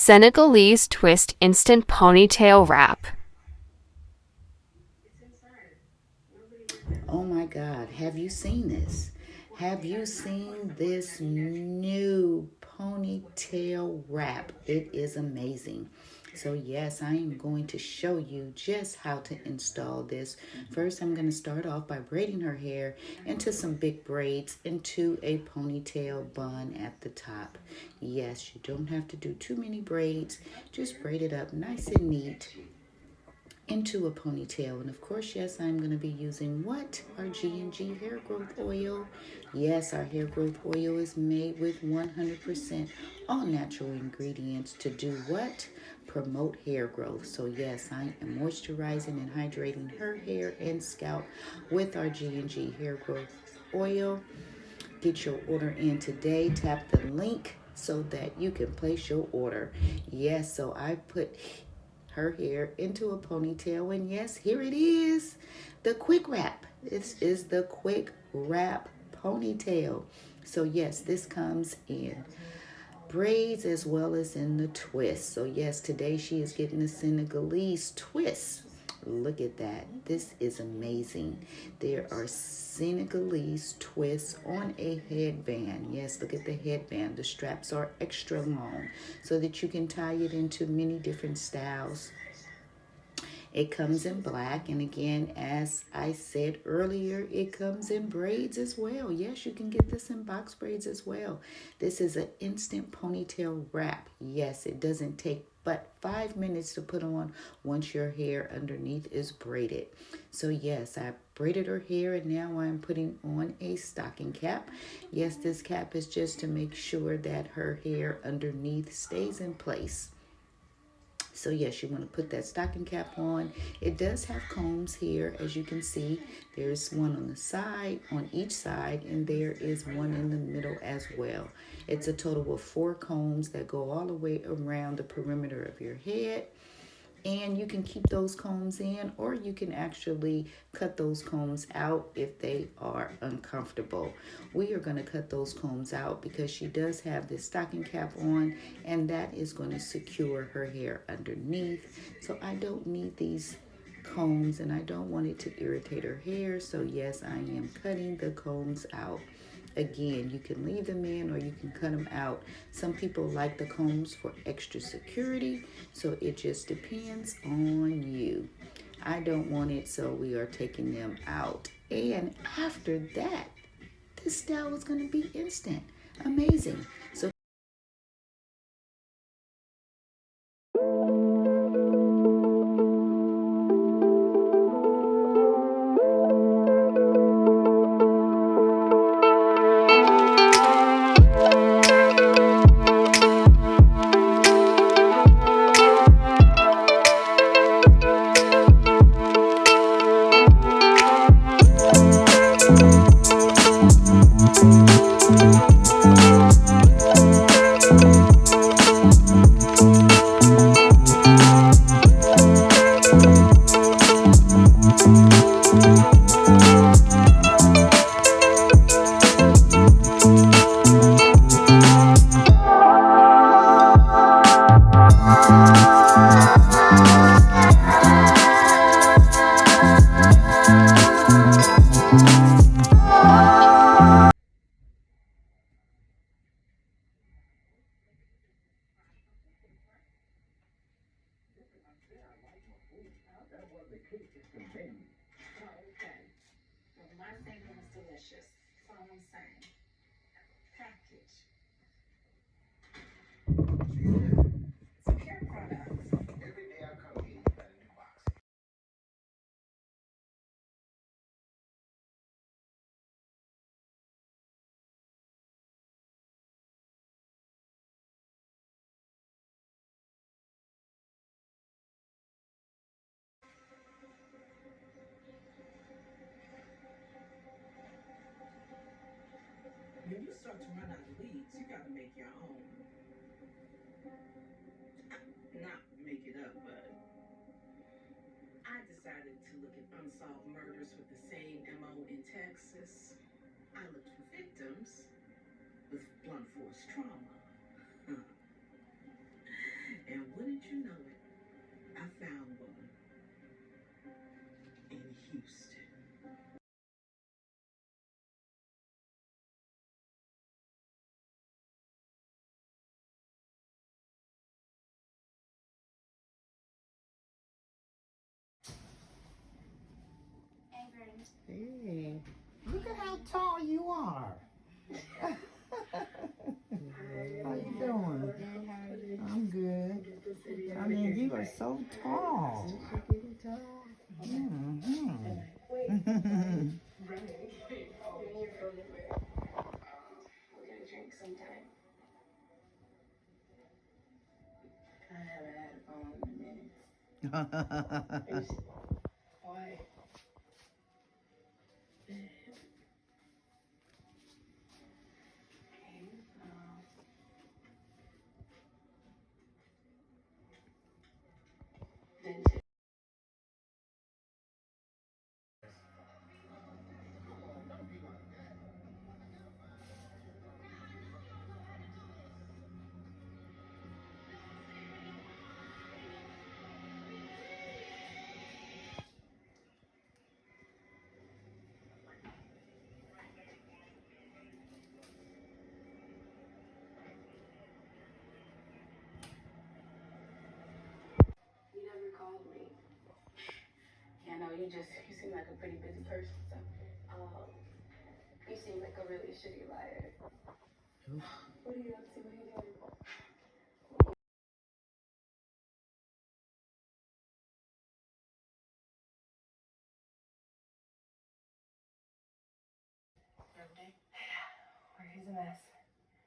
Senegalese twist instant ponytail wrap. Oh my God, have you seen this? Have you seen this new ponytail wrap? It is amazing. So yes, I am going to show you just how to install this. First, I'm going to start off by braiding her hair into some big braids into a ponytail bun at the top. Yes, you don't have to do too many braids. Just braid it up nice and neat into a ponytail. And of course, yes, I'm going to be using what? Our G&G hair growth oil. Yes, our hair growth oil is made with 100% all natural ingredients to do what? Promote hair growth. So yes, I am moisturizing and hydrating her hair and scalp with our G&G hair growth oil. Get your order in today. Tap the link so that you can place your order. Yes, so I put her hair into a ponytail, and yes, here it is, the quick wrap. This is the quick wrap ponytail. So yes, this comes in braids as well as in the twist. So yes, today she is getting the Senegalese twist. Look at that. This is amazing. There are Senegalese twists on a headband. Yes, look at the headband. The straps are extra long so that you can tie it into many different styles. It comes in black, and again, as I said earlier, it comes in braids as well. Yes, you can get this in box braids as well. This is an instant ponytail wrap. Yes, it doesn't take but 5 minutes to put on once your hair underneath is braided. So yes, I braided her hair, and now I'm putting on a stocking cap. Yes, this cap is just to make sure that her hair underneath stays in place. So yes, you want to put that stocking cap on. It does have combs here, as you can see. There's one on the side, on each side, and there is one in the middle as well. It's a total of 4 combs that go all the way around the perimeter of your head. And you can keep those combs in, or you can actually cut those combs out if they are uncomfortable. We are going to cut those combs out because she does have this stocking cap on, and that is going to secure her hair underneath. So I don't need these combs, and I don't want it to irritate her hair. So yes, I am cutting the combs out. Again, you can leave them in or you can cut them out. Some people like the combs for extra security, so it just depends on you. I don't want it, so we are taking them out. And after that, this style is going to be instant. Amazing. So When you start to run out of leads, you got to make your own. Not make it up, but I decided to look at unsolved murders with the same MO in Texas. I looked for victims with blunt force trauma. Hey, look at how tall you are. How you doing? I'm good. I mean, you are so tall. Mm-hmm. You never called me. Yeah, no, you seem like a pretty busy person. So, um, you seem like a really shitty liar.